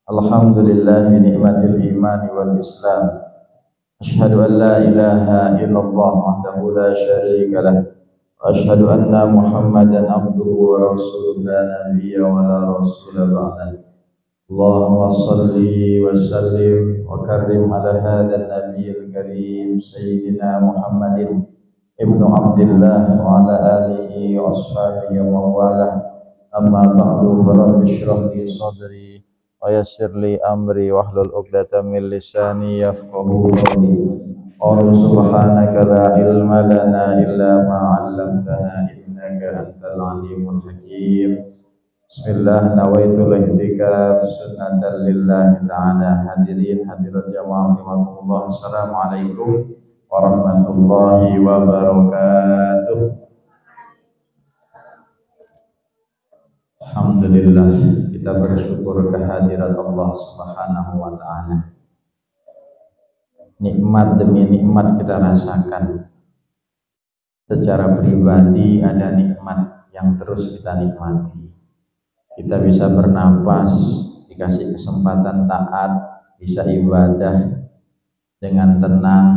Alhamdulillah ni'matil imani wal islam. Asyhadu an la ilaha illallah wahdahu la syarika lah. Wa asyhadu anna Muhammadan abduhu wa rasuluhu la nabiyya wa la rasula ba'dah. Allahumma salli wa sallim wa karrim ala hadzal nabiyil karim sayyidina Muhammadin ibnu Abdillah wa ala alihi wa ashabihi wa wala. Amma ba'du, rabbi shrah li sadri wa yassir li amri wahlul 'uqdatam min lisani yafqahu qawli. Qul subhanaka la ilma lana illa ma 'allamtana innaka antal alimul hakim. Bismillah, nawaitu lahdika sunnatan lillahi ta'ala. Hadirin hadirat jamaah rahimakumullah, assalamualaikum warahmatullahi wabarakatuh. Alhamdulillah, kita bersyukur kehadirat Allah Subhanahu wa ta'ala. Nikmat demi nikmat kita rasakan. Secara pribadi ada nikmat yang terus kita nikmati. Kita bisa bernapas, dikasih kesempatan taat, bisa ibadah dengan tenang,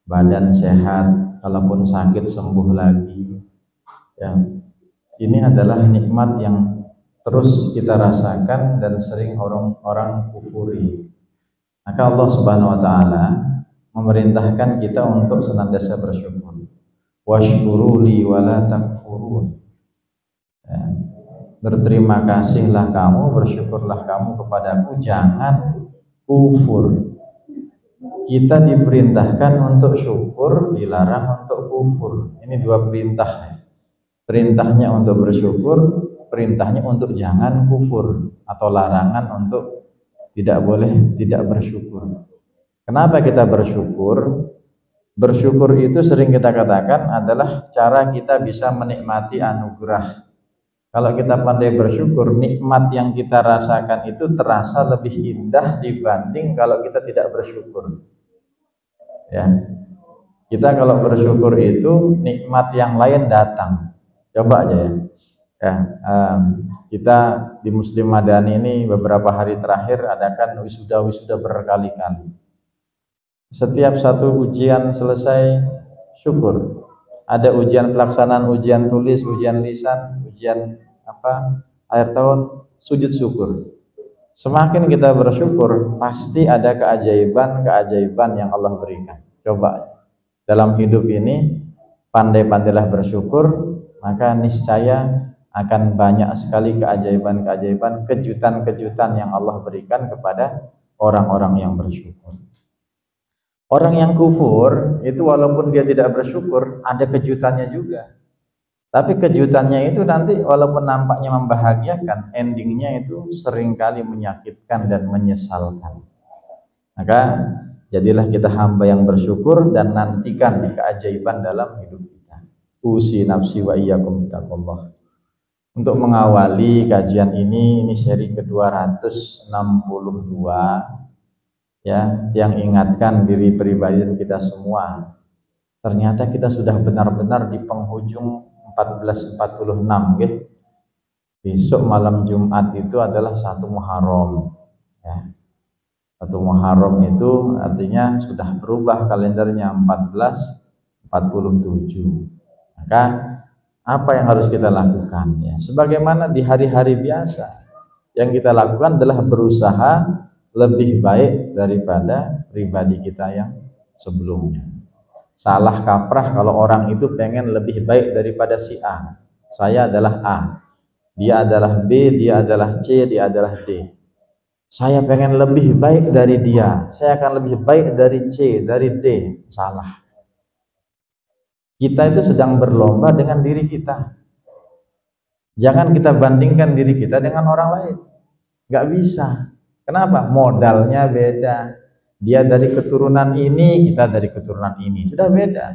badan sehat, kalaupun sakit sembuh lagi. Ya, ini adalah nikmat yang terus kita rasakan dan sering orang-orang kufuri. Maka Allah Subhanahu wa ta'ala memerintahkan kita untuk senantiasa bersyukur. Washkuru li wa la takfurun. Ya, berterima kasihlah kamu, bersyukurlah kamu kepadaku, jangan kufur. Kita diperintahkan untuk syukur, dilarang untuk kufur. Ini dua perintah. Perintahnya untuk bersyukur, perintahnya untuk jangan kufur, atau larangan untuk tidak boleh tidak bersyukur. Kenapa kita bersyukur? Bersyukur itu sering kita katakan adalah cara kita bisa menikmati anugerah. Kalau kita pandai bersyukur, nikmat yang kita rasakan itu terasa lebih indah dibanding kalau kita tidak bersyukur. Ya, kita kalau bersyukur itu nikmat yang lain datang. Coba aja ya. Kita di Muslim Madani ini beberapa hari terakhir adakan wisuda berkali-kali. Setiap satu ujian selesai, syukur. Ada ujian pelaksanaan, ujian tulis, ujian lisan, ujian akhir tahun, sujud syukur. Semakin kita bersyukur, pasti ada keajaiban yang Allah berikan. Coba dalam hidup ini pandai-pandailah bersyukur, maka niscaya akan banyak sekali keajaiban-keajaiban, kejutan-kejutan yang Allah berikan kepada orang-orang yang bersyukur. Orang yang kufur itu walaupun dia tidak bersyukur, ada kejutannya juga. Tapi kejutannya itu nanti walaupun nampaknya membahagiakan, endingnya itu seringkali menyakitkan dan menyesalkan. Maka jadilah kita hamba yang bersyukur dan nantikan keajaiban dalam hidup kita. Usi nafsi wa iyyakum bittaqwallah. Untuk mengawali kajian ini seri ke-262, ya, yang ingatkan diri pribadi dan kita semua. Ternyata kita sudah benar-benar di penghujung 1446, gitu. Besok malam Jumat itu adalah 1 Muharram, ya. 1 Muharram itu artinya sudah berubah kalendernya 1447. Maka apa yang harus kita lakukan, ya? Sebagaimana di hari-hari biasa, yang kita lakukan adalah berusaha lebih baik daripada pribadi kita yang sebelumnya. Salah kaprah kalau orang itu pengen lebih baik daripada si A. Saya adalah A, dia adalah B, dia adalah C, dia adalah D. Saya pengen lebih baik dari dia, saya akan lebih baik dari C, dari D. Salah. Kita itu sedang berlomba dengan diri kita. Jangan kita bandingkan diri kita dengan orang lain. Gak bisa. Kenapa? Modalnya beda. Dia dari keturunan ini, kita dari keturunan ini. Sudah beda.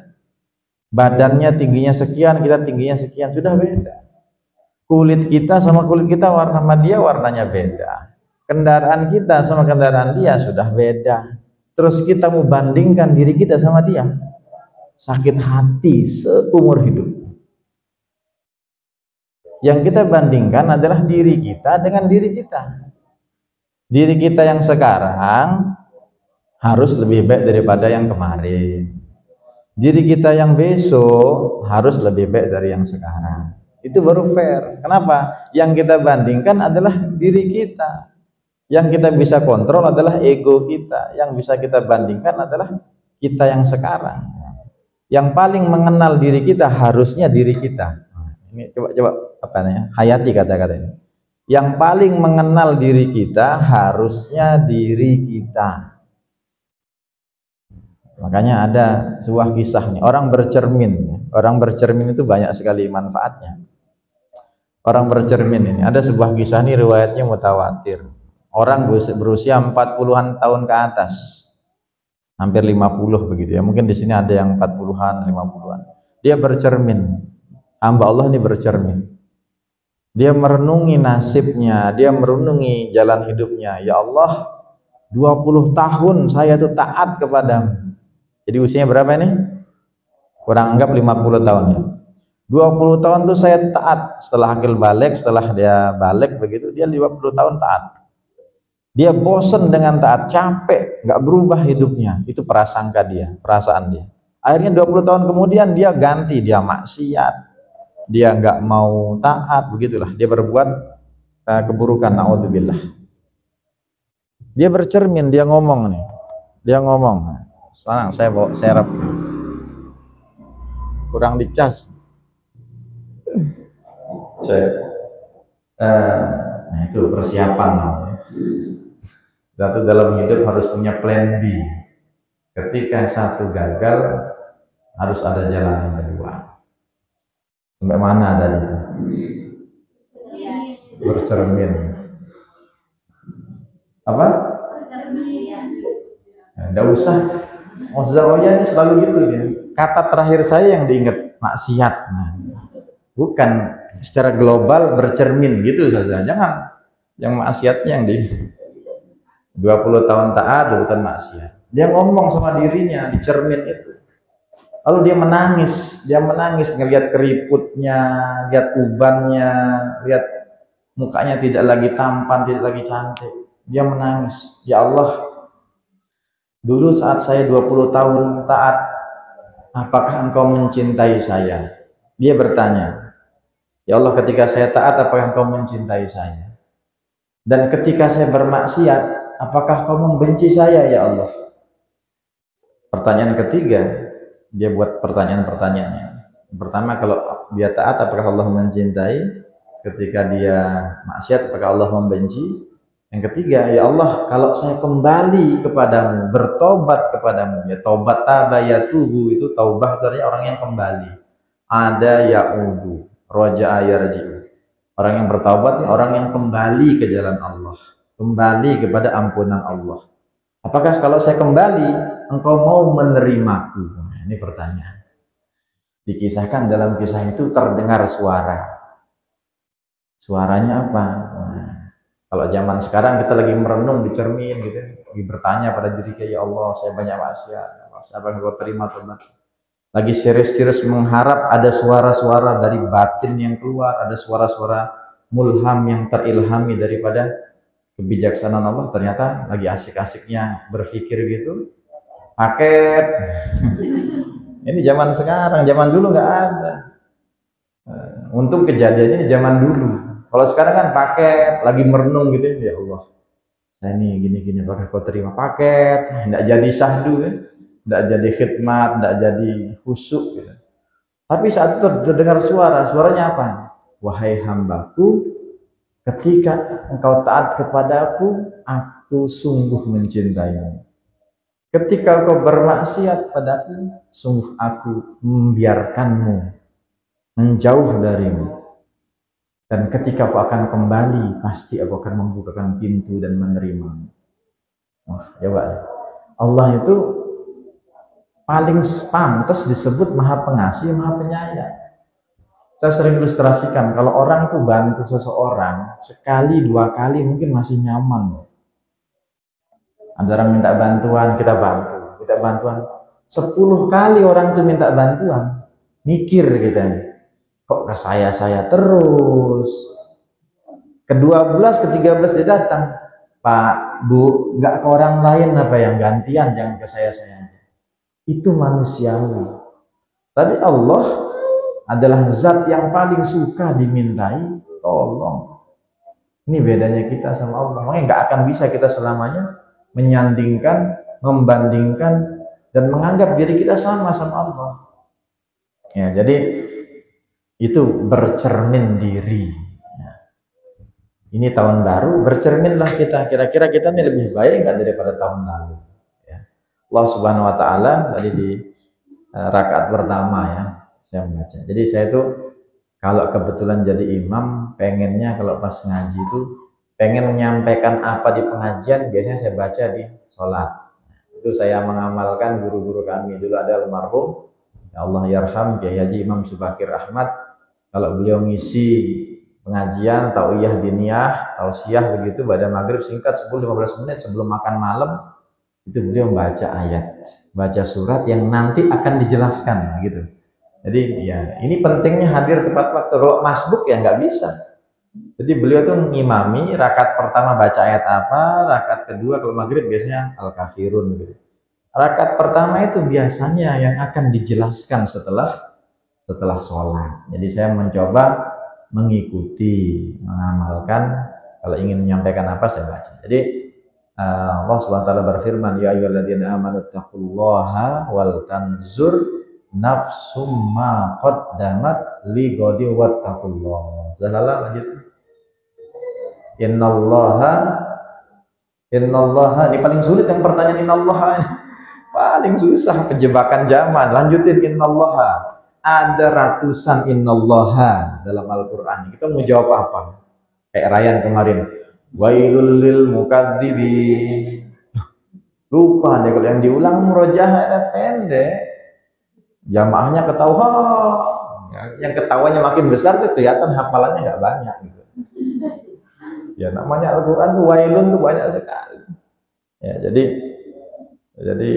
Badannya tingginya sekian, kita tingginya sekian. Sudah beda. Kulit kita sama kulit kita, warna sama dia warnanya beda. Kendaraan kita sama kendaraan dia sudah beda. Terus kita mau bandingkan diri kita sama dia. Sakit hati seumur hidup. Yang kita bandingkan adalah diri kita dengan diri kita. Diri kita yang sekarang harus lebih baik daripada yang kemarin. Diri kita yang besok harus lebih baik dari yang sekarang. Itu baru fair. Kenapa? Yang kita bandingkan adalah diri kita. Yang kita bisa kontrol adalah ego kita. Yang bisa kita bandingkan adalah kita yang sekarang. Yang paling mengenal diri kita harusnya diri kita. Ini coba apa namanya? Hayati kata-kata ini. Yang paling mengenal diri kita harusnya diri kita. Makanya ada sebuah kisah nih, orang bercermin. Orang bercermin itu banyak sekali manfaatnya. Orang bercermin ini, ada sebuah kisah nih riwayatnya mutawatir. Orang berusia 40-an tahun ke atas. Hampir 50 begitu ya. Mungkin di sini ada yang 40-an, 50-an. Dia bercermin. Hamba Allah ini bercermin. Dia merenungi nasibnya, dia merenungi jalan hidupnya. Ya Allah, 20 tahun saya tuh taat kepadamu. Jadi usianya berapa ini? Kurang anggap 50 tahun ya. 20 tahun tuh saya taat. Setelah akil balik, setelah dia balik begitu, dia 50 tahun taat. Dia bosen dengan taat, capek, nggak berubah hidupnya. Itu prasangka dia, perasaan dia. Akhirnya 20 tahun kemudian dia ganti, dia maksiat. Dia nggak mau taat, begitulah. Dia berbuat keburukan, naudzubillah. Dia bercermin, dia ngomong nih. Dia ngomong. Sekarang saya bawa serep. Kurang dicas. Nah itu persiapan namanya. Satu dalam hidup harus punya plan B. Ketika satu gagal, harus ada jalan yang kedua. Sampai mana tadi itu? Bercermin. Apa? Nggak usah. Ozaoya ini selalu gitu dia. Kata terakhir saya yang diingat maksiat. Nah, bukan secara global bercermin gitu saja. Jangan. Yang maksiatnya yang di 20 tahun taat, 20 tahun maksiat. Dia ngomong sama dirinya di cermin itu. Lalu dia menangis ngelihat keriputnya, lihat ubannya, lihat mukanya tidak lagi tampan, tidak lagi cantik. Dia menangis, ya Allah, dulu saat saya 20 tahun taat, apakah engkau mencintai saya? Dia bertanya, ya Allah, ketika saya taat, apakah engkau mencintai saya? Dan ketika saya bermaksiat, apakah kau membenci saya, ya Allah? Pertanyaan ketiga, dia buat pertanyaan-pertanyaannya. Pertama, kalau dia taat, apakah Allah mencintai? Ketika dia maksiat, apakah Allah membenci? Yang ketiga, ya Allah, kalau saya kembali kepadamu, bertobat kepadamu, ya tobat tabayatubu, itu taubah itu artinya orang yang kembali. Ada ya'udu, roja'a yarji'u. Orang yang bertaubat, orang yang kembali ke jalan Allah, kembali kepada ampunan Allah. Apakah kalau saya kembali, engkau mau menerimaku? Nah, ini pertanyaan. Dikisahkan dalam kisah itu terdengar suara. Suaranya apa? Nah, kalau zaman sekarang kita lagi merenung di cermin gitu, lagi bertanya pada diri kita, ya Allah, saya banyak maksiat, siapa yang kau terima tobat? Lagi serius-serius mengharap ada suara-suara dari batin yang keluar, ada suara-suara mulham yang terilhami daripada kebijaksanaan Allah. Ternyata lagi asik-asiknya berpikir gitu, paket. Ini zaman sekarang, zaman dulu nggak ada. Untung kejadiannya zaman dulu. Kalau sekarang kan paket, lagi merenung gitu, ya Allah, saya ini gini-gini, apakah kau terima? Paket, nggak jadi syahdu kan? Nggak jadi khidmat, nggak jadi khusyuk gitu. Tapi saat itu terdengar suaranya apa? Wahai hambaku, ketika engkau taat kepadaku, aku sungguh mencintaimu. Ketika engkau bermaksiat padaku, sungguh aku membiarkanmu, menjauh darimu. Dan ketika aku akan kembali, pasti aku akan membukakan pintu dan menerimamu. Coba, Allah itu paling pantas disebut maha pengasih, maha penyayang. Saya sering ilustrasikan, kalau orang itu bantu seseorang, sekali, dua kali mungkin masih nyaman. Ada orang minta bantuan, kita bantu. Minta bantuan, 10 kali orang itu minta bantuan, mikir kita. Kok ke saya terus. Ke-12, ke-13 dia datang. Pak, Bu, nggak ke orang lain apa yang gantian, jangan ke saya aja. Itu manusiawi. Tapi Allah adalah zat yang paling suka dimintai tolong. Ini bedanya kita sama Allah. Makanya nggak akan bisa kita selamanya menyandingkan, membandingkan, dan menganggap diri kita sama Allah. Ya, jadi itu bercermin diri. Ya. Ini tahun baru, bercerminlah kita. Kira-kira kita ini lebih baik nggak daripada tahun lalu? Ya. Allah Subhanahu Wa Taala tadi di rakaat pertama ya, saya membaca. Jadi saya itu kalau kebetulan jadi imam, pengennya kalau pas ngaji itu pengen menyampaikan apa di pengajian, biasanya saya baca di sholat. Itu saya mengamalkan guru-guru kami dulu, ada almarhum ya Allah yarham Kiai Haji Imam Subakir Ahmad. Kalau beliau ngisi pengajian tauiyah diniyah tausiah begitu pada maghrib singkat 10-15 menit sebelum makan malam, itu beliau membaca ayat, baca surat yang nanti akan dijelaskan gitu. Jadi ya ini pentingnya hadir tepat waktu. Kalau masbuk ya nggak bisa. Jadi beliau tuh ngimami, rakaat pertama baca ayat apa, rakaat kedua kalau maghrib biasanya Al-Kafirun gitu. Rakaat pertama itu biasanya yang akan dijelaskan setelah sholat. Jadi saya mencoba mengikuti, mengamalkan. Kalau ingin menyampaikan apa saya baca. Jadi Allah Subhanahu wa taala berfirman, ya ayyuhalladzina amanu taqullaha wal tanzur nafsum ma qaddamat li ghadin wattaqullah. Salah lanjut. Innallaha ini paling sulit yang pertanyaan innallaha ini. Paling susah penjebakan zaman. Lanjutin innallaha. Ada ratusan innallaha dalam Al-Qur'an. Kita mau jawab apa? Kayak Ryan kemarin. Wailul lil mukadzibin. Lupa deh kalau yang diulang murojaah pendek. Jamaahnya ketawa. Yang ketawanya makin besar tuh kelihatan hafalannya nggak banyak gitu. Ya namanya Al-Quran tuh wailun tuh banyak sekali. Ya jadi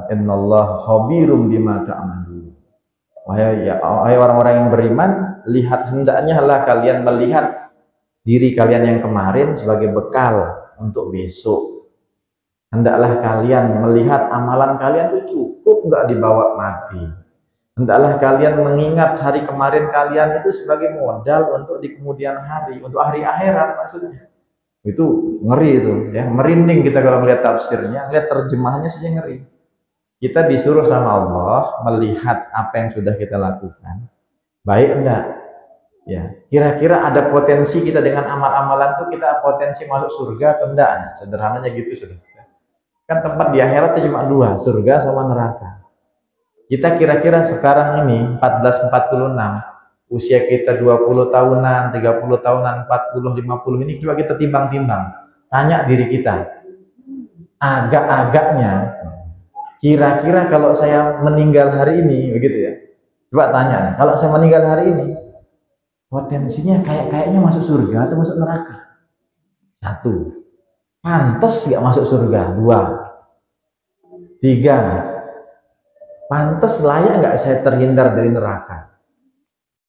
innallaha khabirum bima ta'malun. Wahai orang-orang yang beriman, lihat hendaknya lah kalian melihat diri kalian yang kemarin sebagai bekal untuk besok. Hendaklah kalian melihat amalan kalian itu cukup nggak dibawa mati. Hendaklah kalian mengingat hari kemarin kalian itu sebagai modal untuk di kemudian hari, untuk hari akhirat maksudnya. Itu ngeri itu ya, merinding kita kalau melihat tafsirnya, lihat terjemahannya saja ngeri. Kita disuruh sama Allah melihat apa yang sudah kita lakukan. Baik enggak? Ya, kira-kira ada potensi kita dengan amal-amalan itu kita potensi masuk surga atau enggak? Sederhananya gitu sudah. Kan tempat di akhirat itu cuma dua, surga sama neraka. Kita kira-kira sekarang ini 1446, usia kita 20 tahunan, 30 tahunan, 40, 50 ini coba kita timbang-timbang. Tanya diri kita. Agak-agaknya kira-kira kalau saya meninggal hari ini begitu ya. Coba tanya, kalau saya meninggal hari ini potensinya kayaknya masuk surga atau masuk neraka? 1. Pantes nggak masuk surga? 2. 3. Pantes layak nggak saya terhindar dari neraka?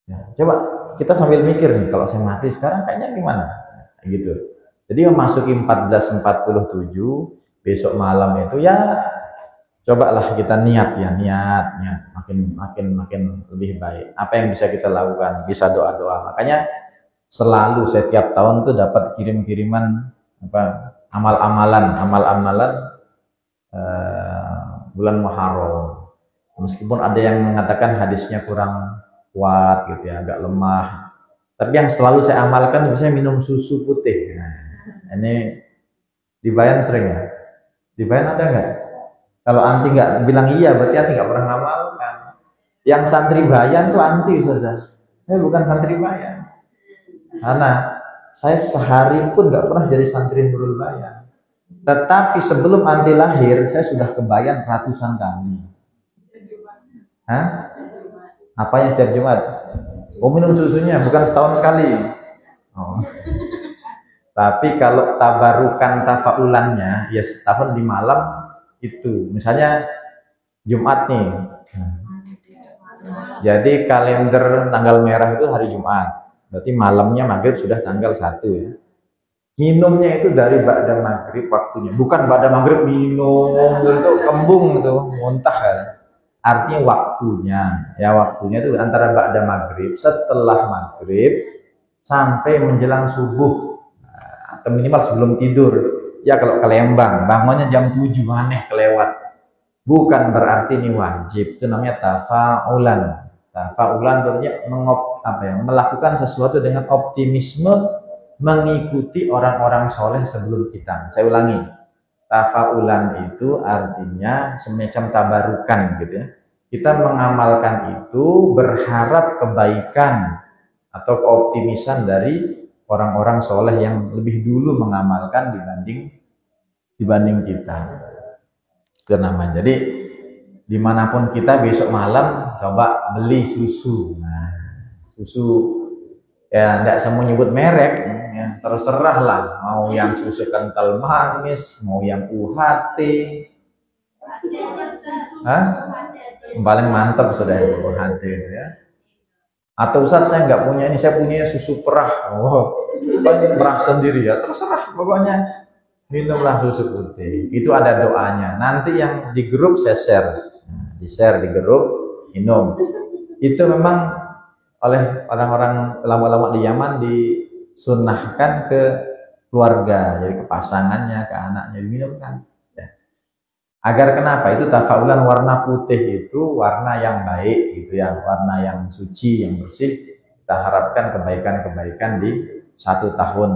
Ya, coba kita sambil mikir nih, kalau saya mati sekarang kayaknya gimana? Gitu. Jadi memasuki 1447 besok malam itu ya cobalah kita niat makin lebih baik. Apa yang bisa kita lakukan? Bisa doa-doa. Makanya selalu setiap tahun tuh dapat kirim-kiriman amal-amalan bulan Muharram. Meskipun ada yang mengatakan hadisnya kurang kuat gitu ya, agak lemah. Tapi yang selalu saya amalkan biasanya minum susu putih. Nah, ini di Bayan sering ya? Di Bayan ada nggak? Kalau anti nggak bilang iya, berarti anti nggak pernah ngamalkan. Yang santri Bayan tuh anti Ustaz. Saya bukan santri Bayan. Karena saya sehari pun nggak pernah jadi santri Nurul Bayan. Tetapi sebelum anti lahir, saya sudah ke Bayan ratusan kali. Hah? Apanya setiap Jumat? Oh, minum susunya bukan setahun sekali. Oh. Tapi kalau tabarukan tafaulannya ya setahun di malam itu. Misalnya Jumat nih. Jadi kalender tanggal merah itu hari Jumat. Berarti malamnya maghrib sudah tanggal 1 ya. Minumnya itu dari ba'da maghrib waktunya, bukan ba'da maghrib minum itu kembung itu muntah kan. Artinya waktunya, ya waktunya itu antara ba'da maghrib, setelah maghrib sampai menjelang subuh, atau minimal sebelum tidur. Ya kalau ke Lembang bangunnya jam 7 aneh kelewat, bukan berarti ini wajib. Itu namanya tafa'ulan. Tafa'ulan artinya melakukan sesuatu dengan optimisme, mengikuti orang-orang soleh sebelum kita. Saya ulangi, tafaulan itu artinya semacam tabarukan gitu ya. Kita mengamalkan itu berharap kebaikan atau keoptimisan dari orang-orang soleh yang lebih dulu mengamalkan dibanding kita. Itu namanya. Jadi dimanapun kita besok malam coba beli susu. Nah, susu ya tidak saya mau nyebut merek ya, terserah lah, mau yang susu kental manis, mau yang UHT. Hah? Paling mantap sudah itu UHT ya. Atau Ustaz saya nggak punya ini, saya punya susu perah. Oh, perah sendiri ya, terserah pokoknya minumlah susu putih. Itu ada doanya. Nanti yang di grup saya share, di share di grup minum. Itu memang oleh orang-orang ulama-ulama di Yaman disunnahkan ke keluarga, jadi ke pasangannya, ke anaknya diminumkan. Ya. Agar kenapa? Itu tafaulan, warna putih itu warna yang baik gitu ya, warna yang suci, yang bersih. Kita harapkan kebaikan-kebaikan di 1 tahun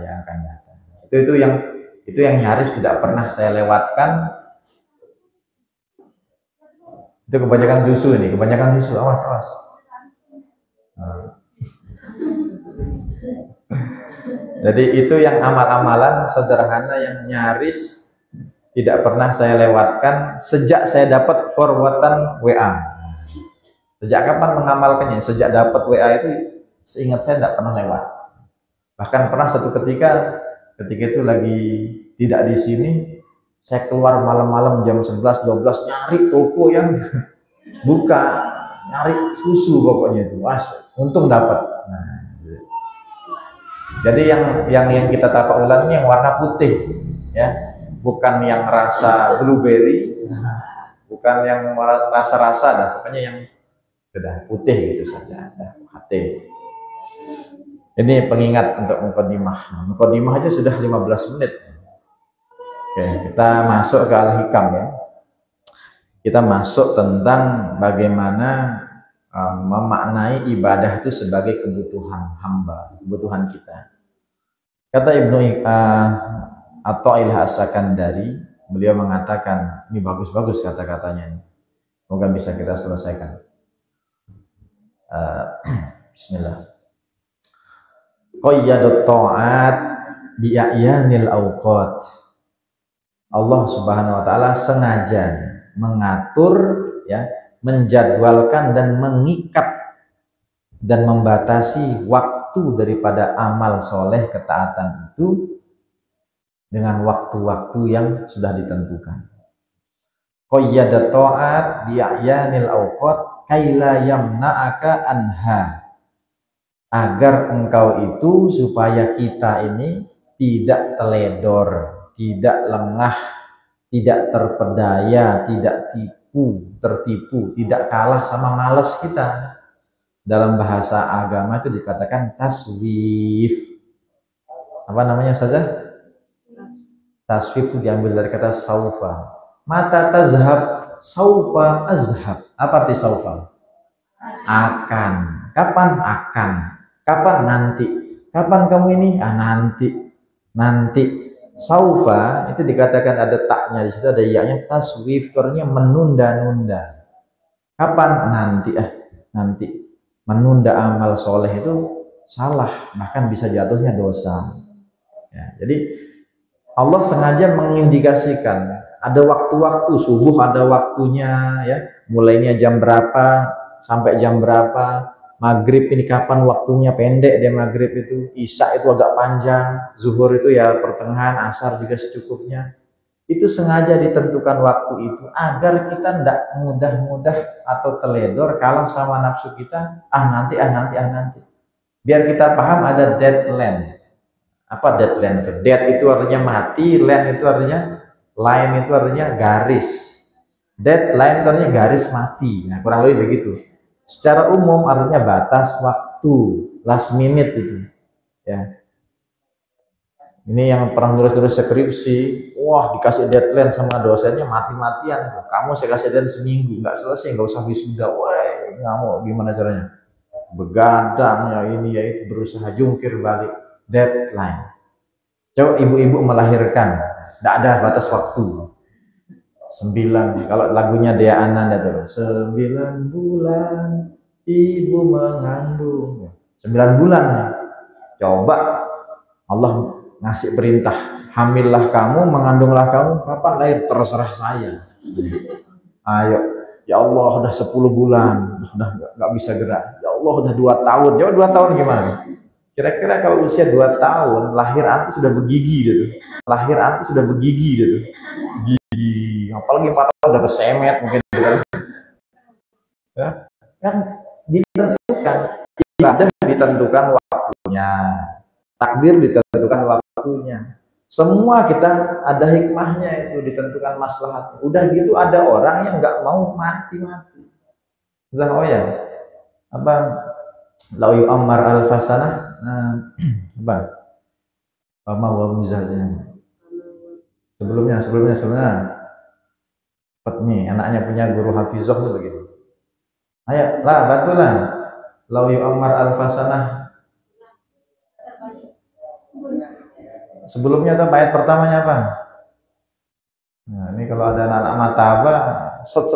yang akan datang. Itu yang nyaris tidak pernah saya lewatkan. Itu kebanyakan susu ini, kebanyakan susu. Awas, awas. Jadi itu yang amal-amalan sederhana yang nyaris tidak pernah saya lewatkan sejak saya dapat forwardan WA. Sejak kapan mengamalkannya? Sejak dapat WA itu seingat saya tidak pernah lewat. Bahkan pernah satu ketika itu lagi tidak di sini, saya keluar malam-malam jam 11-12 nyari toko yang buka, nyari susu pokoknya itu. Untung dapat. Nah, jadi yang kita tafaulan ini yang warna putih ya, bukan yang rasa blueberry, bukan yang rasa-rasa dah, pokoknya yang sudah putih gitu saja. Hati. Ini pengingat untuk mukadimah. Mukadimah aja sudah 15 menit. Oke, kita masuk ke Al-Hikam ya. Kita masuk tentang bagaimana memaknai ibadah itu sebagai kebutuhan hamba, kebutuhan kita. Kata Ibnu Athaillah As-Sakandari, beliau mengatakan, ini bagus-bagus kata-katanya. Semoga bisa kita selesaikan. Bismillah. Qayyadut ta'at bi'ayanil awqat. Allah Subhanahu wa taala sengaja mengatur ya, menjadwalkan dan mengikat dan membatasi waktu daripada amal soleh ketaatan itu dengan waktu-waktu yang sudah ditentukan. Qayyadat ta'at bi'ayanil awqat kaila yamna'aka anha, agar engkau itu, supaya kita ini tidak teledor, tidak lengah, tidak terpedaya, tidak tertipu, tidak kalah sama malas kita. Dalam bahasa agama itu dikatakan taswif. Apa namanya saja? Taswif itu diambil dari kata saufa. Mata tazhab, saufa azhab. Apa arti saufa? Akan. Kapan akan? Kapan nanti? Kapan kamu ini? Nanti. Nanti. Saufa itu dikatakan ada taknya di situ, ada ya-nya, taswif itu artinya menunda-nunda. Kapan? Nanti. Nanti. Menunda amal soleh itu salah, bahkan bisa jatuhnya dosa. Ya, jadi Allah sengaja mengindikasikan ada waktu-waktu, subuh ada waktunya ya, mulainya jam berapa sampai jam berapa. Maghrib ini kapan waktunya, pendek dia maghrib itu, isya itu agak panjang, zuhur itu ya pertengahan, asar juga secukupnya. Itu sengaja ditentukan waktu itu agar kita tidak mudah-mudah atau teledor kalah sama nafsu kita, nanti. Biar kita paham ada deadline, Apa deadline itu? Dead itu artinya mati, line itu artinya garis. Deadline itu artinya garis mati. Nah, kurang lebih begitu. Secara umum artinya batas waktu, last minute itu. Ya. Ini yang pernah nulis-nulis skripsi, wah dikasih deadline sama dosennya mati-matian. Kamu saya kasih deadline seminggu, nggak selesai, nggak usah wisuda. Wah, nggak mau, gimana caranya? Begadang ya ini ya itu, berusaha jungkir balik deadline. Coba ibu-ibu melahirkan, tidak ada batas waktu. 9, kalau lagunya Dea Ananda itu 9 bulan ibu mengandung. 9 bulan. Coba Allah ngasih perintah, hamillah kamu, mengandunglah kamu, kapan lahir terserah saya. Ayo, ya Allah udah 10 bulan, udah nggak bisa gerak. Ya Allah udah 2 tahun, ya 2 tahun gimana? Kira-kira kalau usia 2 tahun, lahir antu sudah begigi gitu. Gigi, apalagi 4 tahun udah kesemet mungkin gitu kan. Ya, kan ditentukan, ibadah ditentukan waktunya. Takdir ditentukan waktunya. Semua kita ada hikmahnya, itu ditentukan maslahatnya. Udah gitu ada orang yang nggak mau mati-mati. Oh ya, apa? Lau yu'ammar al-fasanah, apa? Apa wamuzahnya? Sebelumnya. Nih, anaknya punya guru hafizah tuh begitu. Ayo, lah bantulah. Lau yu'ammar al-fasanah. Sebelumnya tuh ayat pertamanya apa? Nah, ini kalau ada anak mataba, set.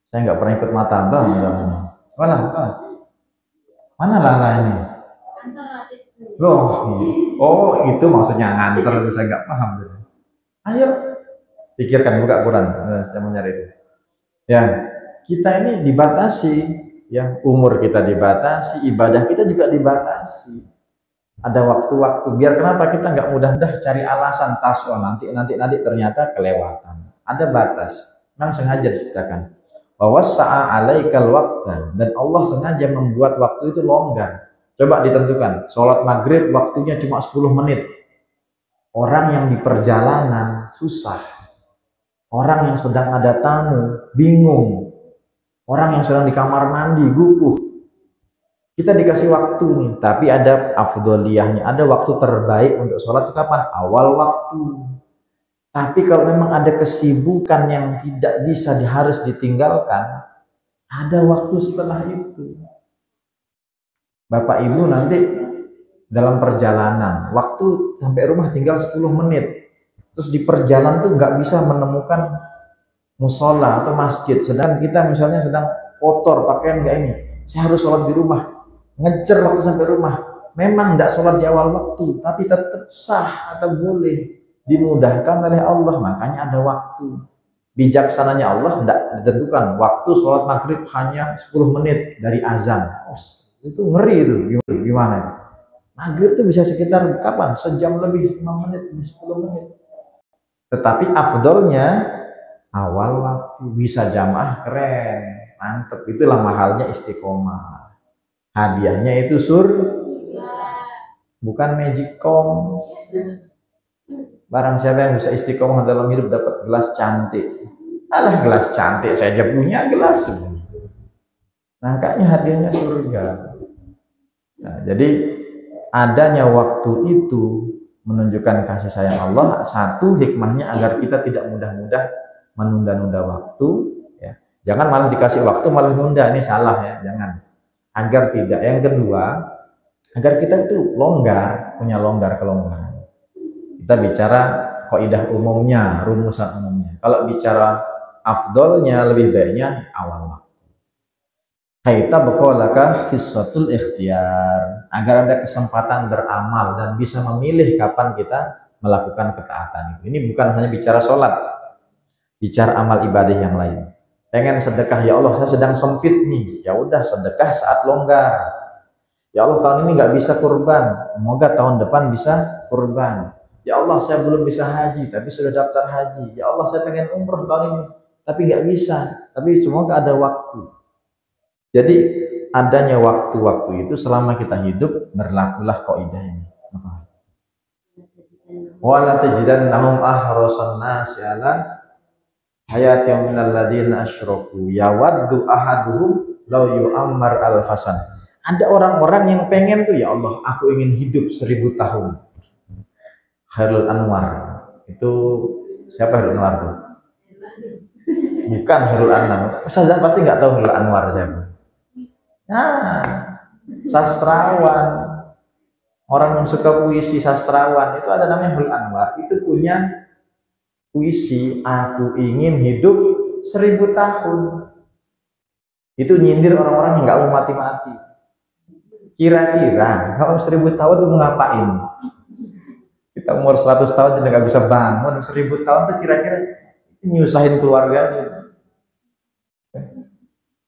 Saya nggak pernah ikut mataba. Mana Lala ini? Oh itu maksudnya nganter, saya nggak paham. Ayo, pikirkan, buka Quran. Saya mau nyari itu. Ya, kita ini dibatasi, ya umur kita dibatasi, ibadah kita juga dibatasi. Ada waktu-waktu. Biar kenapa kita nggak mudah-mudah cari alasan taswa nanti ternyata kelewatan. Ada batas. Memang sengaja diciptakan. Bahwa sa'alaikal waqta, dan Allah sengaja membuat waktu itu longgar. Coba ditentukan. Sholat maghrib waktunya cuma 10 menit. Orang yang di perjalanan susah. Orang yang sedang ada tamu bingung. Orang yang sedang di kamar mandi gugup. Kita dikasih waktu nih, tapi ada afdoliyahnya, ada waktu terbaik untuk sholat itu kapan? Awal waktu. Tapi kalau memang ada kesibukan yang tidak bisa harus ditinggalkan, ada waktu setelah itu. Bapak Ibu nanti dalam perjalanan, waktu sampai rumah tinggal 10 menit. Terus di perjalanan tuh nggak bisa menemukan musola atau masjid. Sedang kita misalnya sedang kotor, pakaian nggak ini. Saya harus sholat di rumah. Ngejar waktu sampai rumah, memang tidak sholat di awal waktu, tapi tetap sah atau boleh, dimudahkan oleh Allah, makanya ada waktu. Bijaksananya Allah tidak ditentukan waktu sholat maghrib hanya 10 menit dari azan. Oh, itu ngeri itu, gimana? Maghrib itu bisa sekitar kapan? Sejam lebih, 5 menit, 10 menit. Tetapi afdolnya awal waktu, bisa jamaah, keren, mantep. Itulah mahalnya istiqomah. Hadiahnya itu bukan magicom. Barang siapa yang bisa istiqomah dalam hidup dapat gelas cantik. Alah, gelas cantik saja punya gelas. Nah, kayaknya hadiahnya surga. Nah, jadi adanya waktu itu menunjukkan kasih sayang Allah. Satu, hikmahnya agar kita tidak mudah-mudah menunda-nunda waktu. Ya. Jangan malah dikasih waktu malah nunda, ini salah ya, jangan. Agar tidak. Yang kedua, agar kita itu longgar, punya kelonggaran. Kita bicara kaidah umumnya, rumusan umumnya. Kalau bicara afdolnya, lebih baiknya awal waktu. Haita bekolaka hissatul ikhtiar, agar ada kesempatan beramal dan bisa memilih kapan kita melakukan ketaatan. Ini bukan hanya bicara sholat, bicara amal ibadah yang lain. Pengen sedekah, ya Allah saya sedang sempit nih, ya udah sedekah saat longgar. Ya Allah tahun ini nggak bisa kurban, semoga tahun depan bisa kurban. Ya Allah saya belum bisa haji tapi sudah daftar haji. Ya Allah saya pengen umroh tahun ini tapi nggak bisa, tapi semoga ada waktu. Jadi adanya waktu-waktu itu selama kita hidup berlakulah kaidah ini. Wala tajidannahum ahrasan nasi ala hayatihim minal ladzina asyraku yawaddu ahaduhum law yu'ammar alfasan. Ada orang-orang yang pengen tuh, ya Allah, aku ingin hidup 1000 tahun. Khairul Anwar itu siapa? Khairul Anwar tuh? Bukan Khairul Anwar. Ustazah pasti nggak tahu Khairul Anwar siapa. Nah, sastrawan, orang yang suka puisi, sastrawan itu ada namanya Khairul Anwar. Itu punya puisi, aku ingin hidup 1000 tahun. Itu nyindir orang-orang yang nggak mau mati-mati. Kira-kira kalau 1000 tahun itu mau ngapain? Kita umur 100 tahun jadi nggak bisa bangun, 1000 tahun itu kira-kira nyusahin keluarganya.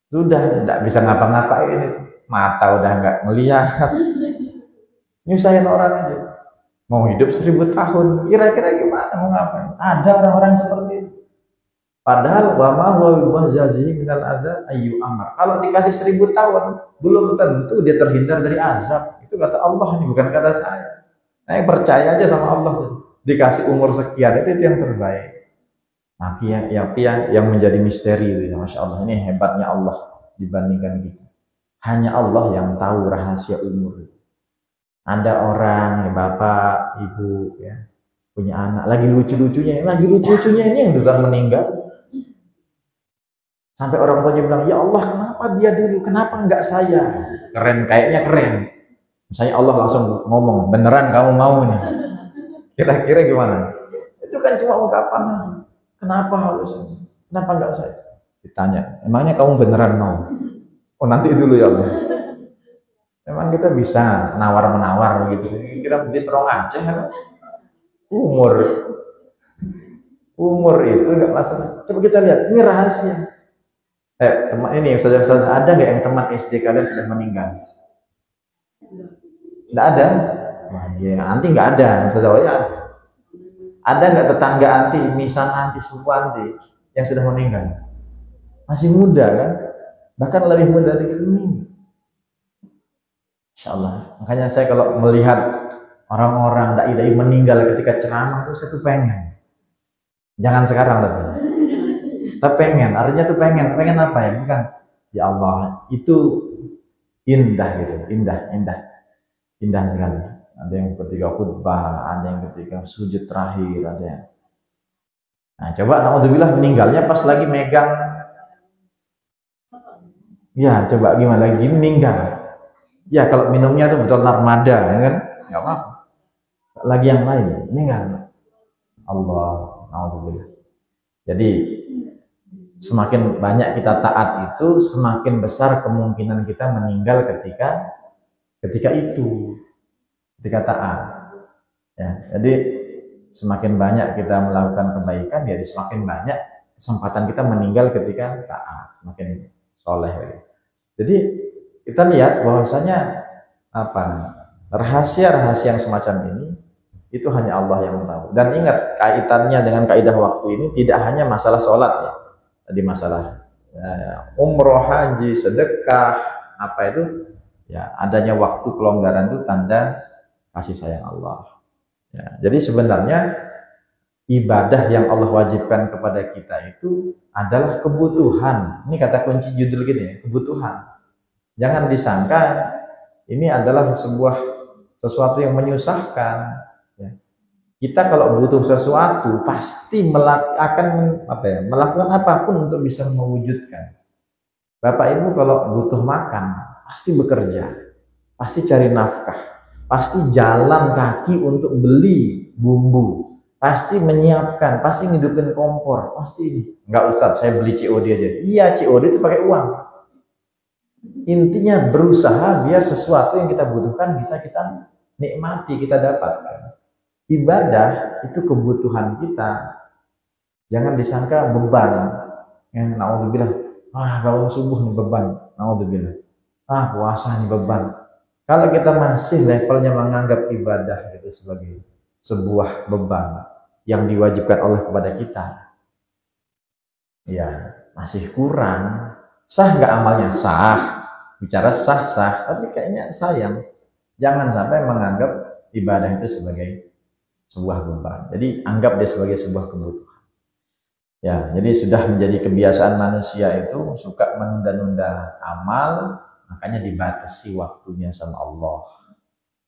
Sudah tidak bisa ngapa-ngapain, mata udah nggak ngelihat, nyusahin orang aja. Mau hidup 1000 tahun, kira-kira gimana, mau ngapain? Ada orang-orang seperti itu. Padahal wama huwa bijazi minal adza ayu amar. Kalau dikasih 1000 tahun, belum tentu dia terhindar dari azab. Itu kata Allah, ini bukan kata saya. Nah, percaya aja sama Allah. Dikasih umur sekian itu yang terbaik. Tapi yang menjadi misteri itu, masya Allah, ini hebatnya Allah dibandingkan kita. Hanya Allah yang tahu rahasia umur. Ada orang, bapak, ibu, ya, punya anak, lagi lucu-lucunya ini yang sudah meninggal. Sampai orang tuanya bilang, ya Allah, kenapa dia dulu, kenapa enggak saya? Keren, kayaknya keren. Misalnya Allah langsung ngomong, beneran kamu mau nih? Kira-kira gimana? Itu kan cuma ungkapan aja. Kenapa harus? Kenapa enggak saya? Ditanya, emangnya kamu beneran mau? Oh, nanti dulu ya Allah. Memang kita bisa nawar-menawar gitu. Kita beli terong Aceh, umur itu enggak masalah. Coba kita lihat, ini rahasia. Teman ini, saudara-saudara, ada nggak yang teman SD kalian sudah meninggal? Nggak ada? Nah, ya, anti nggak ada. Saudara, ya. Ada nggak tetangga anti, misal anti, sepupu anti yang sudah meninggal? Masih muda kan? Bahkan lebih muda dari kita meninggal. Insya Allah. Makanya saya kalau melihat orang-orang dai-dai meninggal ketika ceramah itu saya tuh pengen. Jangan sekarang tapi. Tapi pengen, artinya tuh pengen apa ya? Bukan, ya Allah, itu indah gitu, indah sekali. Ada yang ketika khutbah, ada yang ketika sujud terakhir, ada yang. Nah, coba naudzubillah meninggalnya pas lagi megang. Ya, coba gimana lagi meninggal. Ya, kalau minumnya tuh betul narmada, ya kan? Enggak apa-apa. Lagi yang lain, meninggal. Allah, naudzubillah. Jadi semakin banyak kita taat itu, semakin besar kemungkinan kita meninggal ketika taat. Ya, jadi semakin banyak kita melakukan kebaikan, jadi semakin banyak kesempatan kita meninggal ketika taat, semakin soleh. Jadi kita lihat bahwasanya rahasia-rahasia yang semacam ini itu hanya Allah yang tahu. Dan ingat, kaitannya dengan kaidah waktu ini tidak hanya masalah sholat ya. Tadi masalah umroh, haji, sedekah, apa itu ya, adanya waktu kelonggaran itu tanda kasih sayang Allah ya. Jadi sebenarnya ibadah yang Allah wajibkan kepada kita itu adalah kebutuhan. Ini kata kunci judul gini ya, kebutuhan. Jangan disangka ini adalah sesuatu yang menyusahkan ya. Kita kalau butuh sesuatu pasti akan melakukan apapun untuk bisa mewujudkan. Bapak Ibu kalau butuh makan pasti bekerja, pasti cari nafkah, pasti jalan kaki untuk beli bumbu, pasti menyiapkan, pasti ngidupin kompor, pasti. Enggak usah saya beli COD aja. Iya, COD itu pakai uang. Intinya berusaha biar sesuatu yang kita butuhkan bisa kita nikmati, kita dapatkan. Ibadah itu kebutuhan kita. Jangan disangka beban. Ya, naudzubillah. Bangun subuh nih beban. Naudzubillah. Puasa nih beban. Kalau kita masih levelnya menganggap ibadah itu sebagai sebuah beban yang diwajibkan Allah kepada kita, ya masih kurang. Sah nggak amalnya? Sah. bicara sah-sah, tapi kayaknya sayang. Jangan sampai menganggap ibadah itu sebagai sebuah beban. Jadi anggap dia sebagai sebuah kebutuhan. Ya, jadi sudah menjadi kebiasaan manusia itu suka menunda-nunda amal, makanya dibatasi waktunya sama Allah.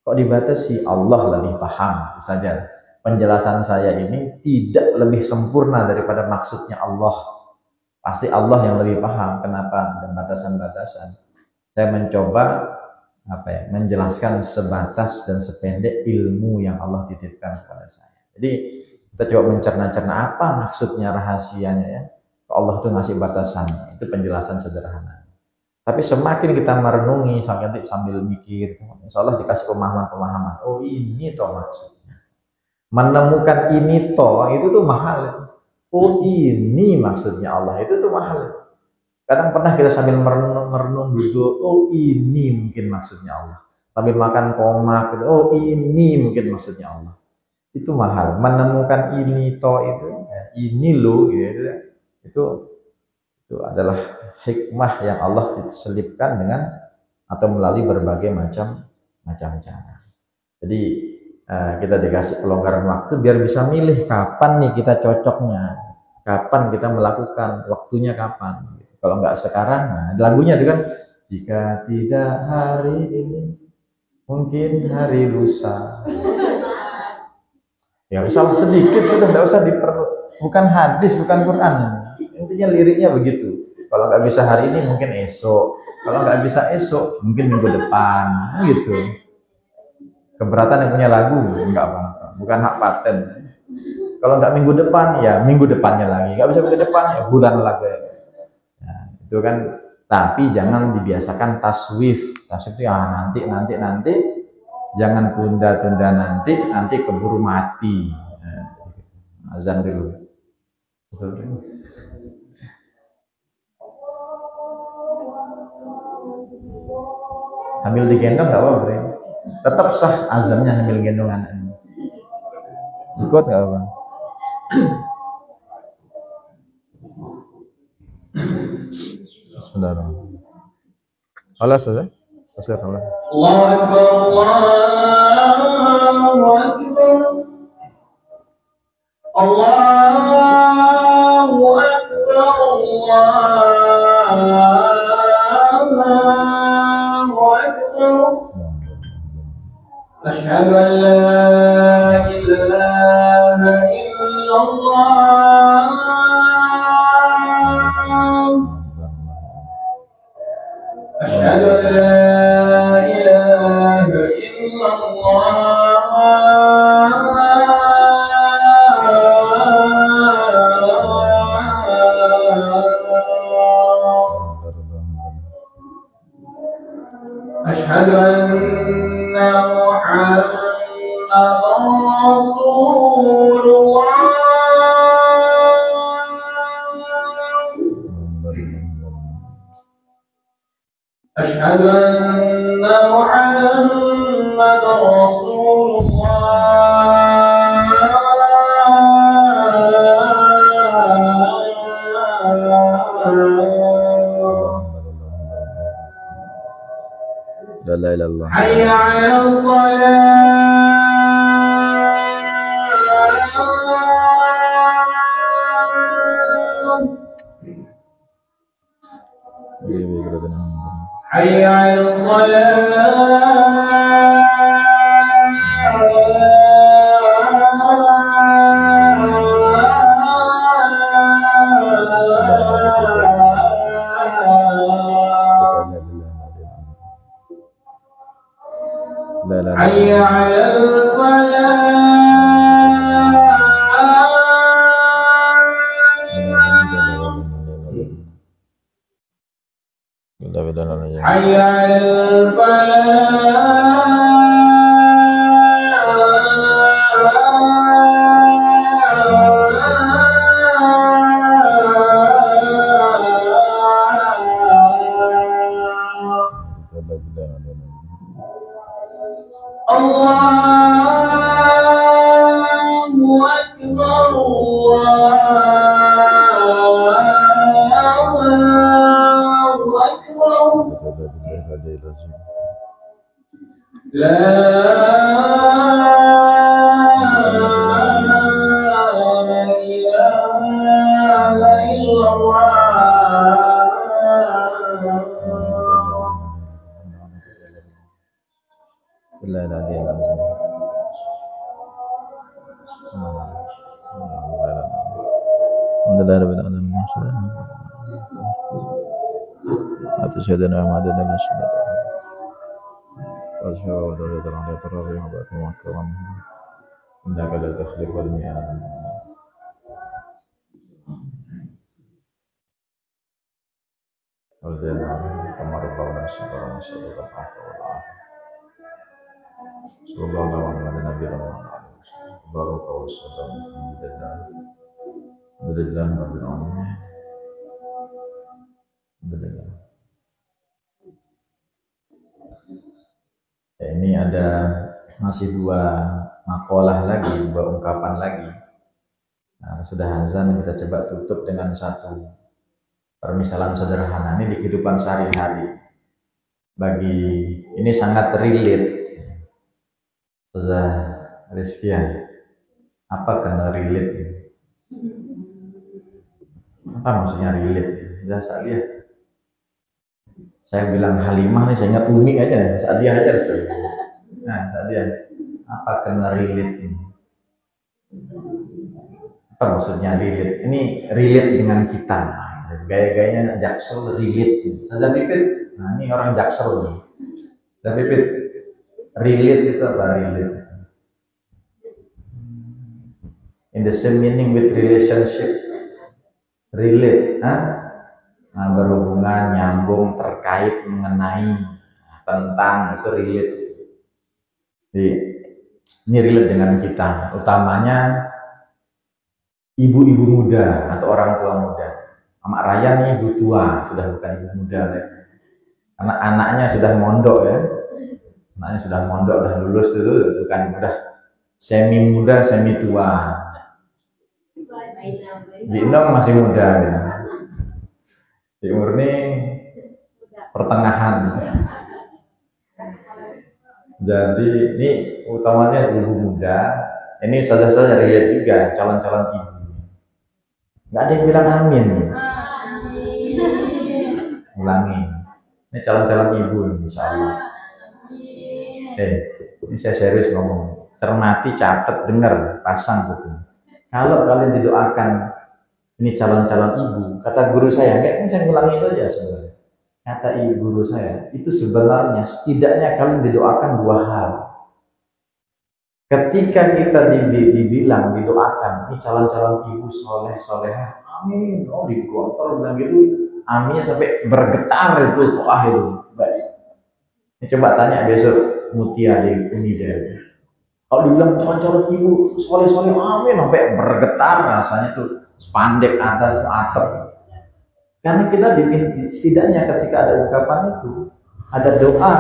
Kok dibatasi? Allah lebih paham, itu saja. Penjelasan saya ini tidak lebih sempurna daripada maksudnya Allah. Pasti Allah yang lebih paham kenapa ada batasan-batasan. Saya mencoba menjelaskan sebatas dan sependek ilmu yang Allah titipkan kepada saya. Jadi kita coba mencerna-cerna apa maksudnya, rahasianya ya. Allah tuh ngasih batasan, itu penjelasan sederhana. Tapi semakin kita merenungi sambil mikir, insya Allah dikasih pemahaman-pemahaman. Oh ini toh maksudnya. Menemukan ini toh itu tuh mahal. Oh ini maksudnya Allah, itu tuh mahal. Kadang pernah kita sambil merenung duduk, oh ini mungkin maksudnya Allah. Sambil makan komak, oh ini mungkin maksudnya Allah. Itu mahal. Menemukan ini toh itu, ini loh, gitu. Itu adalah hikmah yang Allah selipkan dengan atau melalui berbagai macam cara. Jadi kita dikasih pelonggaran waktu biar bisa milih kapan nih kita cocoknya, kapan kita melakukan, waktunya kapan. Kalau nggak sekarang, nah lagunya itu kan, jika tidak hari ini, mungkin hari lusa. Ya salah sedikit sudah, nggak usah bukan hadis, bukan Quran. Intinya liriknya begitu. Kalau nggak bisa hari ini, mungkin esok. Kalau nggak bisa esok, mungkin minggu depan, gitu. Keberatan yang punya lagu, nggak apa-apa, bukan hak paten. Kalau nggak minggu depan, ya minggu depannya lagi. Nggak bisa minggu depan, ya bulan lagi. Nah, itu kan. Tapi jangan dibiasakan taswif. Taswif itu ya nanti. Jangan tunda-tunda nanti keburu mati. Azan dulu. Sambil digendong nggak apa-apa, Bre. Tetap sah azannya sambil gendongan. Ikut nggak apa? Saudara. Allah saja. Allah. Allahu Akbar, Allahu Akbar. Allahu Akbar, Allahu Akbar. Asyhadu an la ilaha illallah. Asyhadu an la ilaha illallah. Asyhadu anna Muhammadan Rasulullah. Asyhadu anna Muhammadan Rasulullah. La ilaha illallah. Hayya 'alas shalah. حي على الصلاة حي على الفلاح. حي على الفلاح. Allahu Akbar, Allahu Akbar. سيدنا محمد النبي صلى الله عليه وسلم ودرجة على ترى بعد ما كرم إنك لا تخلف الميعاد والجنة كما ربنا صبرا صدق الحق والعافية صلى الله على النبي بارك وسلم الحمد لله رب العالمين الحمد لله. Ini ada masih dua makalah lagi, dua ungkapan lagi. Nah, sudah azan, kita coba tutup dengan satu permisalan sederhana ini di kehidupan sehari-hari. Bagi ini sangat relate. Sudah Rizkian, apa kena relate? Apa maksudnya relate? Sudah Sa'diyah. Saya bilang Halimah nih, saya ingat Umi aja, Sa'diyah aja. Nah, Sa'diyah, apa kena relate ini? Apa maksudnya relate? Ini relate dengan kita. Gaya-gayanya Jaksel relate. Saja Pipit, nah ini orang Jaksel nih. Saja Pipit, relate itu apa relate? In the same meaning with relationship. Relate, nah, berhubungan, nyambung, terkait, mengenai, tentang, itu relate. Jadi, ini relate dengan kita, utamanya ibu-ibu muda atau orang tua muda. Mak Raya nih ibu tua, sudah bukan ibu muda ya. Karena anaknya sudah mondok ya. Anaknya sudah mondok, sudah lulus dulu, bukan udah semi muda, semi tua. Binom masih muda ya. Di umur ini pertengahan. Jadi ini utamanya ibu muda. Ini saja relate juga calon-calon ibu. Nggak ada yang bilang amin. Ulangi. Ini calon-calon ibu insya Allah. Ini saya serius ngomong. Cermati, catat, dengar, pasang buku. Kalau kalian didoakan ini calon-calon ibu, kata guru saya, enggak, saya ulangi saja sebenarnya. Kata ibu guru saya, itu sebenarnya setidaknya kalian didoakan dua hal. Ketika kita dibilang, didoakan, ini calon-calon ibu soleh, solehah, amin, oh di kantor bilang gitu, aminnya sampai bergetar itu, itu. Baik. Ini coba tanya besok Mutia di Unida. Kalau dibilang calon-calon ibu soleh-soleh, amin, sampai bergetar rasanya tuh. Spandek atas atap. Karena kita setidaknya ketika ada ungkapan itu, ada doa.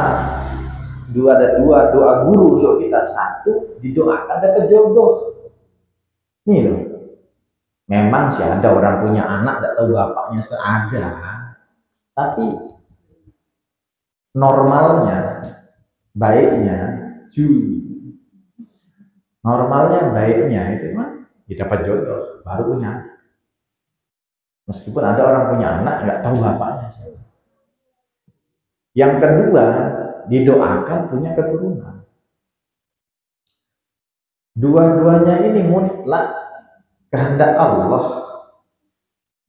Ada dua doa guru untuk kita. Satu, didoakan dapat jodoh. Nih loh. Memang sih ada orang punya anak, tidak tahu bapaknya ada. Tapi normalnya, baiknya, normalnya baiknya itu mah dapat jodoh, baru punya anak. Meskipun ada orang punya anak nggak tahu bapaknya. Yang kedua, didoakan punya keturunan. Dua-duanya ini mutlak kehendak Allah.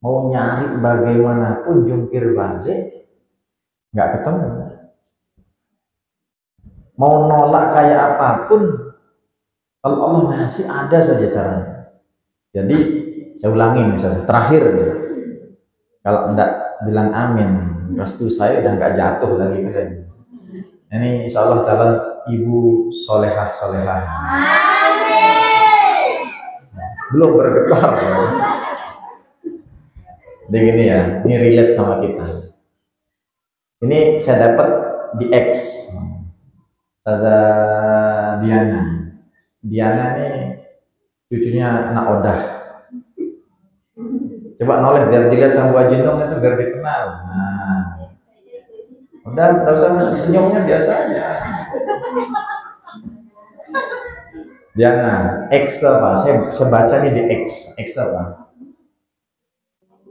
Mau nyari bagaimanapun jungkir balik nggak ketemu. Mau nolak kayak apapun, kalau Allah ngasih ada saja caranya. Jadi saya ulangi misalnya terakhir nih. Kalau enggak bilang amin, restu saya udah enggak jatuh lagi kan. Ini insya Allah calon ibu solehah. Amin. Belum bergetar. Jadi gini ya, ini relate sama kita. Ini saya dapat di X. Saza Diana. Diana nih cucunya anak Odah. Coba noleh biar dilihat sama Bu Ajindong itu biar dikenal. Nah, udah usah senyumnya biasa aja. Jangan. X itu apa? Saya baca nih di X. X itu apa?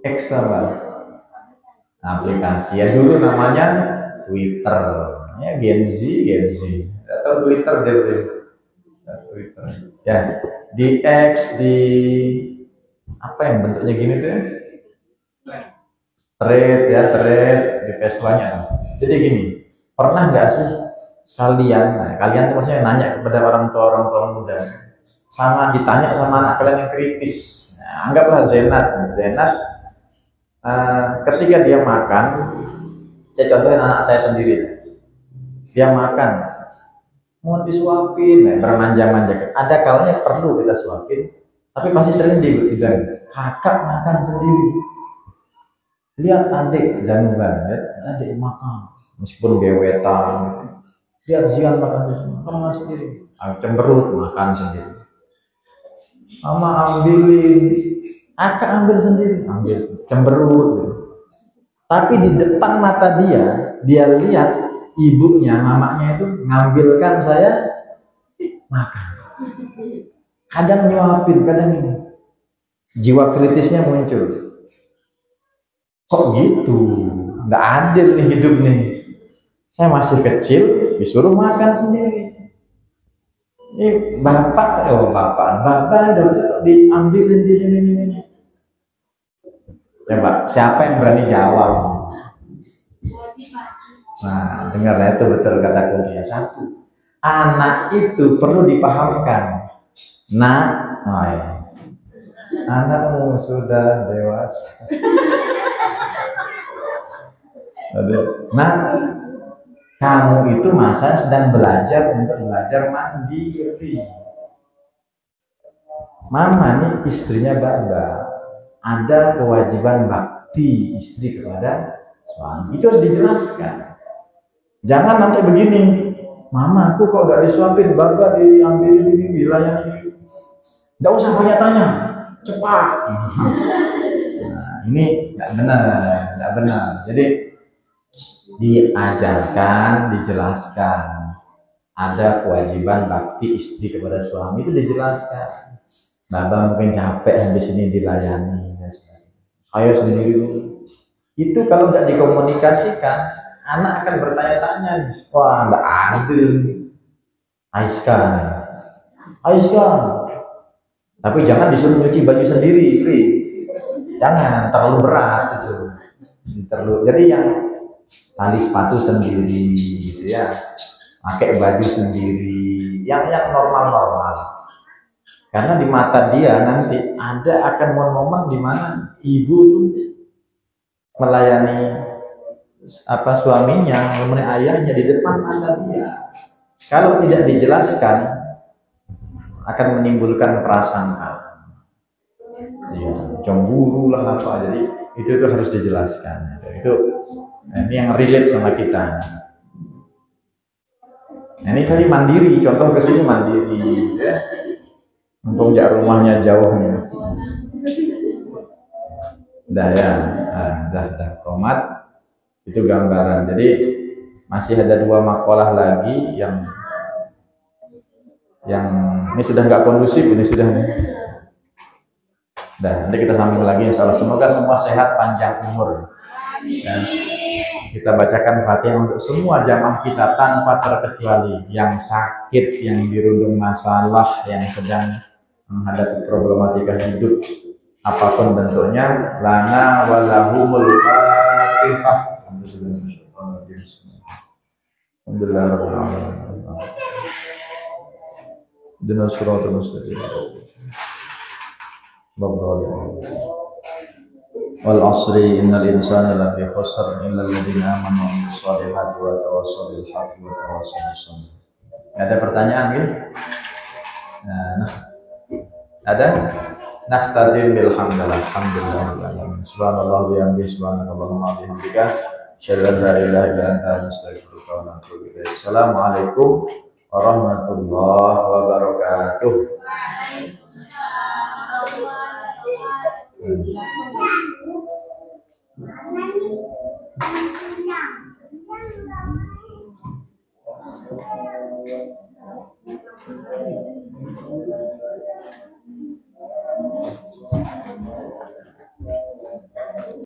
X itu apa? Aplikasi. Ya dulu namanya Twitter. Ya Gen Z. Atau Twitter deh. Twitter. Ya di X, di apa yang bentuknya gini tuh ya? Thread di PS2-nya. Jadi gini, pernah nggak sih kalian tuh maksudnya nanya kepada orang tua muda, sama ditanya sama anak kalian yang kritis. Nah, anggaplah Zenat, ketika dia makan, saya contohin anak saya sendiri, dia makan, mau disuapin, bermanja-manja. Ada kalanya perlu kita suapin, tapi pasti sering dibilang, kakak makan sendiri. Lihat adik Zanuban, adik makan, meskipun bewetan, lihat Zian makan sendiri, cemberut makan sendiri. Mama ambilin, kakak ambil sendiri, cemberut. Tapi di depan mata dia lihat ibunya, mamanya itu ngambilkan saya makan. Kadang nyuapin, kadang ini. Jiwa kritisnya muncul. Kok gitu? Nggak adil nih hidup nih. Saya masih kecil, disuruh makan sendiri. Ini bapak udah bisa diambilin ini. Coba, siapa yang berani jawab? Nah, dengar ya, itu betul kata kuncinya. Satu, anak itu perlu dipahamkan. Nah, oh ya. Anakmu sudah dewasa. Nah, kamu itu masa sedang belajar mandiri. Mama nih istrinya Baba, ada kewajiban bakti istri kepada suami. Itu harus dijelaskan. Jangan nanti begini, Mama aku kok gak disuapin, Baba diambilin ini wilayah ini. Gak usah banyak tanya, cepat. Nah, ini nggak benar. Jadi diajarkan, dijelaskan. Ada kewajiban bakti istri kepada suami, itu dijelaskan. Baba mungkin capek habis ini dilayani. Saya sendiri itu kalau nggak dikomunikasikan, anak akan bertanya-tanya, wah nggak adil. Aiska. Tapi jangan disuruh nyuci baju sendiri, jangan terlalu berat itu. Jadi yang tali sepatu sendiri, gitu ya, pakai baju sendiri, yang normal. Karena di mata dia nanti akan momen-momen di mana ibu tuh melayani suaminya, melayani ayahnya di depan mata dia. Kalau tidak dijelaskan, akan menimbulkan prasangka, ya, cemburu lah apa. Jadi itu harus dijelaskan. Ini yang relate sama kita. Ini tadi mandiri, contoh kesini mandiri, ya. Untuk rumahnya jauhnya. Dah komat. Itu gambaran. Jadi masih ada 2 makalah lagi yang ini sudah nggak kondusif, ini sudah. Nanti kita sambung lagi insyaallah. Semoga semua sehat, panjang umur. Dan kita bacakan Fatihah untuk semua jamaah kita tanpa terkecuali, yang sakit, yang dirundung masalah, yang sedang menghadapi problematika hidup apapun bentuknya. Lana walahumul Fatihah. Alhamdulillah. Dina suratul mustaqim. Wal asri innal insana lafi khusr illa alladziina aamanu wa 'amilus shalihati wa tawassaw bil haqqi wa tawassaw bis sabr. Ada pertanyaan gitu? Nah, ada? Nahtadim bil hamdalillah. Subhanallah bihamdihi subhanakallahumma bihamdika asyhadu an la ilaha illa anta astaghfiruka wa atubu ilaik. Assalamualaikum warahmatullahi wabarakatuh.